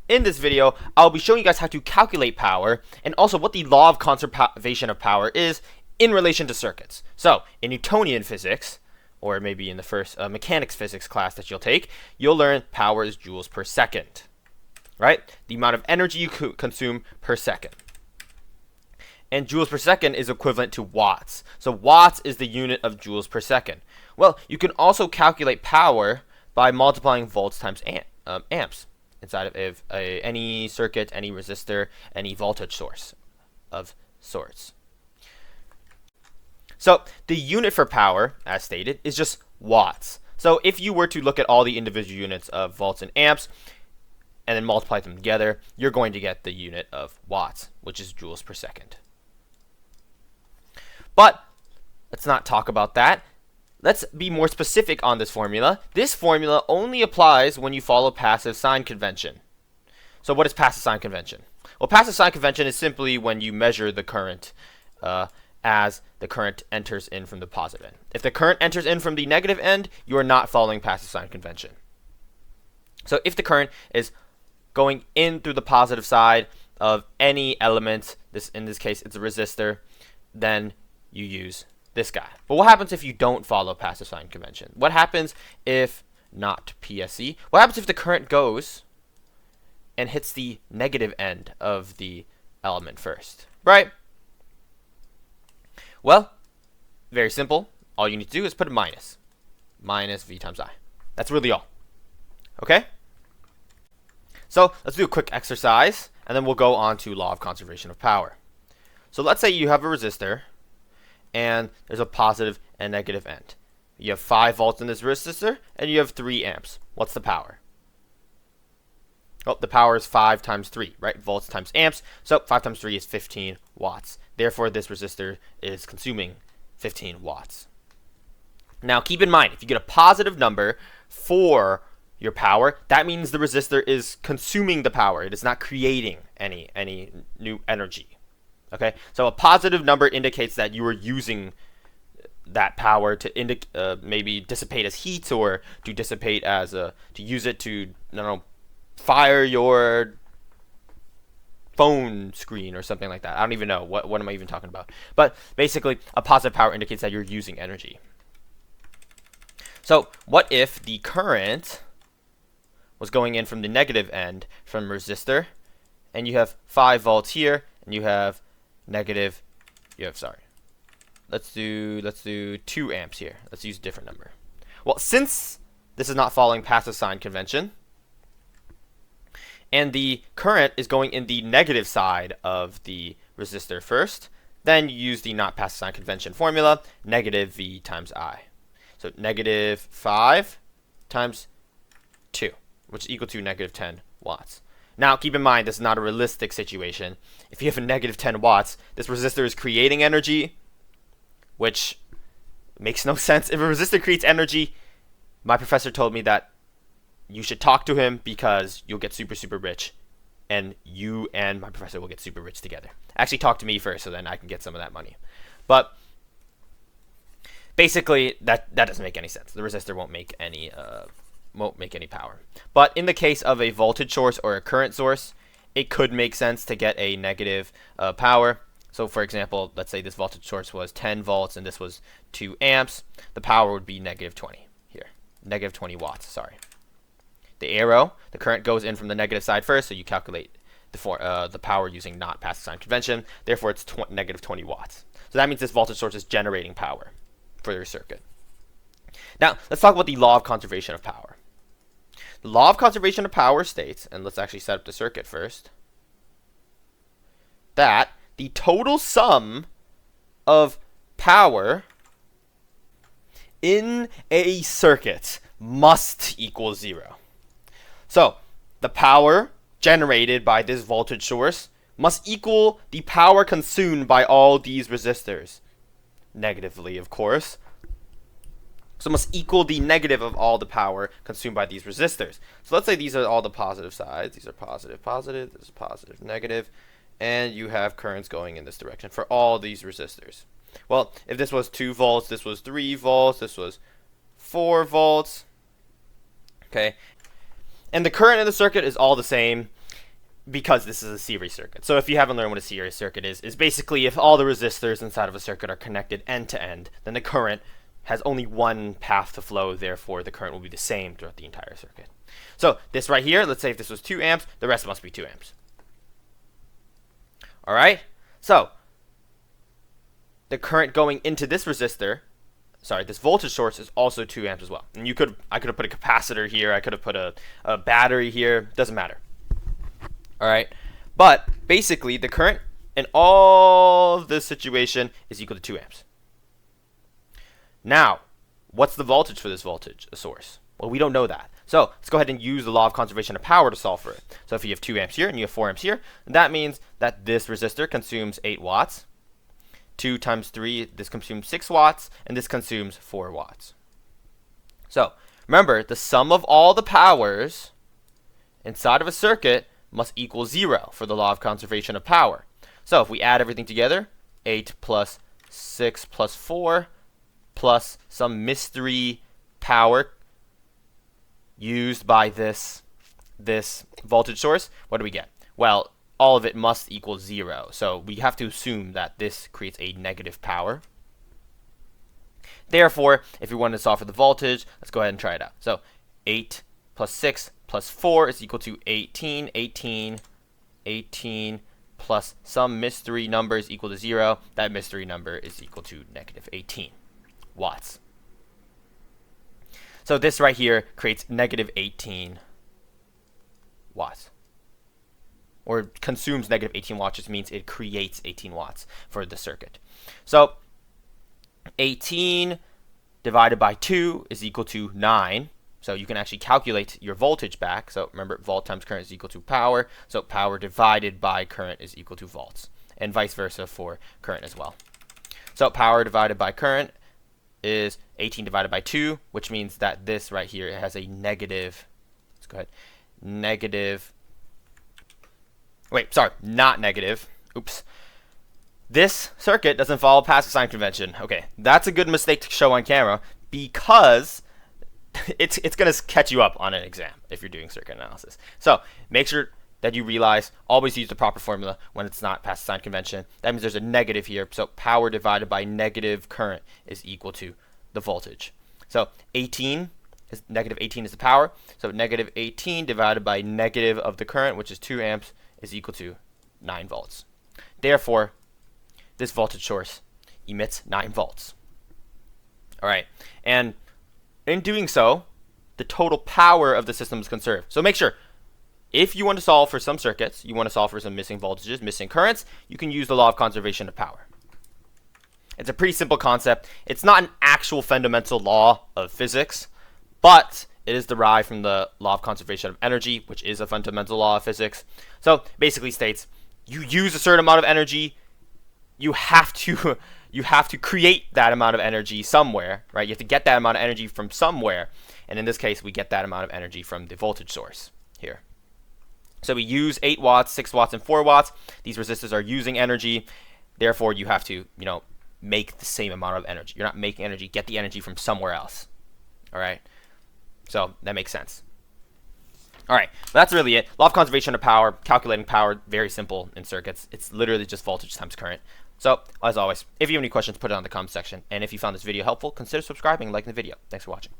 In this video, I'll be showing you guys how to calculate power and also what the law of conservation of power is in relation to circuits. So, in Newtonian physics, or maybe in the first mechanics physics class that you'll take, you'll learn power is joules per second, right? The amount of energy you consume per second. And joules per second is equivalent to watts. So watts is the unit of joules per second. Well, you can also calculate power by multiplying volts times amps inside of any circuit, any resistor, any voltage source of sorts. So the unit for power, as stated, is just watts. So if you were to look at all the individual units of volts and amps and then multiply them together, you're going to get the unit of watts, which is joules per second. But let's not talk about that. Let's be more specific on this formula. This formula only applies when you follow passive sign convention. So what is passive sign convention? Well, passive sign convention is simply when you measure the current as the current enters in from the positive end. If the current enters in from the negative end, you are not following passive sign convention. So if the current is going in through the positive side of any element, in this case it's a resistor, then you use this guy. But what happens if you don't follow passive sign convention? What happens if not PSC? What happens if the current goes and hits the negative end of the element first, right? Well, very simple. All you need to do is put a minus V times I. That's really all. Okay? So let's do a quick exercise, and then we'll go on to law of conservation of power. So let's say you have a resistor, and there's a positive and negative end. You have 5 volts in this resistor, and you have 3 amps. What's the power? Well, the power is 5 times 3, right? Volts times amps. So 5 times 3 is 15 watts. Therefore, this resistor is consuming 15 watts. Now, keep in mind, if you get a positive number for your power, that means the resistor is consuming the power. It is not creating any new energy. Okay, so a positive number indicates that you are using that power to maybe dissipate as heat, or to dissipate as to use it to, I don't know, fire your phone screen or something like that. I don't even know what am I even talking about. But basically, a positive power indicates that you're using energy. So what if the current was going in from the negative end from resistor, and you have 5 volts here, and you have let's do 2 amps here. Let's use a different number. Well, since this is not following passive sign convention, and the current is going in the negative side of the resistor first, then you use the not passive sign convention formula, negative V times I. So negative 5 times 2, which is equal to negative 10 watts. Now, keep in mind, this is not a realistic situation. If you have a negative 10 watts, this resistor is creating energy, which makes no sense. If a resistor creates energy, my professor told me that you should talk to him because you'll get super, super rich, and you and my professor will get super rich together. Actually, talk to me first so then I can get some of that money. But basically, that doesn't make any sense. The resistor won't make any power. But in the case of a voltage source or a current source, it could make sense to get a negative power. So for example, let's say this voltage source was 10 volts and this was 2 amps. The power would be negative 20 here. Negative 20 watts, sorry. The arrow, the current goes in from the negative side first, so you calculate the power using not passive sign convention. Therefore, it's negative 20 watts. So that means this voltage source is generating power for your circuit. Now, let's talk about the law of conservation of power. The law of conservation of power states, and let's actually set up the circuit first, that the total sum of power in a circuit must equal 0. So, the power generated by this voltage source must equal the power consumed by all these resistors. Negatively, of course. So it must equal the negative of all the power consumed by these resistors. So let's say these are all the positive sides. These are positive, positive, this is positive, negative. And you have currents going in this direction for all these resistors. Well, if this was 2 volts, this was 3 volts, this was 4 volts. Okay. And the current in the circuit is all the same. because this is a series circuit. So if you haven't learned what a series circuit is basically if all the resistors inside of a circuit are connected end to end, then the current has only one path to flow, therefore the current will be the same throughout the entire circuit. So this right here, let's say if this was 2 amps, the rest must be 2 amps. Alright, so the current going into this resistor, this voltage source is also 2 amps as well. And I could have put a capacitor here, I could have put a battery here, doesn't matter. Alright, but basically the current in all of this situation is equal to 2 amps. Now, what's the voltage for this voltage source? Well, we don't know that. So let's go ahead and use the law of conservation of power to solve for it. So if you have 2 amps here and you have 4 amps here, that means that this resistor consumes 8 watts. 2 times 3, this consumes 6 watts, and this consumes 4 watts. So remember, the sum of all the powers inside of a circuit must equal 0 for the law of conservation of power. So if we add everything together, 8 plus 6 plus 4 plus some mystery power used by this voltage source, what do we get? Well, all of it must equal 0. So we have to assume that this creates a negative power. Therefore, if we want to solve for the voltage, let's go ahead and try it out. So 8 plus 6 plus 4 is equal to 18. 18 plus some mystery number is equal to 0. That mystery number is equal to negative 18 watts. So this right here creates negative 18 watts. Or consumes negative 18 watts, which means it creates 18 watts for the circuit. So 18 divided by 2 is equal to 9. So you can actually calculate your voltage back. So remember, volt times current is equal to power. So power divided by current is equal to volts. And vice versa for current as well. So power divided by current is 18 divided by 2, which means that this right here has a negative, let's go ahead, negative, wait, sorry, not negative, oops. This circuit doesn't follow passive sign convention. Okay, that's a good mistake to show on camera because it's going to catch you up on an exam if you're doing circuit analysis. So make sure that you realize always use the proper formula when it's not passive sign convention. That means there's a negative here. So power divided by negative current is equal to the voltage. So 18 is negative 18 is the power. So negative 18 divided by negative of the current, which is 2 amps, is equal to 9 volts. Therefore, this voltage source emits 9 volts. All right, and in doing so, the total power of the system is conserved. So make sure, if you want to solve for some circuits, you want to solve for some missing voltages, missing currents, you can use the law of conservation of power. It's a pretty simple concept. It's not an actual fundamental law of physics, but it is derived from the law of conservation of energy, which is a fundamental law of physics. So basically states, you use a certain amount of energy, you have to create that amount of energy somewhere, right? You have to get that amount of energy from somewhere. And in this case, we get that amount of energy from the voltage source here. So we use 8 watts, 6 watts, and 4 watts. These resistors are using energy. Therefore, you have to, make the same amount of energy. You're not making energy. Get the energy from somewhere else. All right? So that makes sense. All right. Well, that's really it. Law of conservation of power. Calculating power, very simple in circuits. It's literally just voltage times current. So, as always, if you have any questions, put it on the comment section. And if you found this video helpful, consider subscribing and liking the video. Thanks for watching.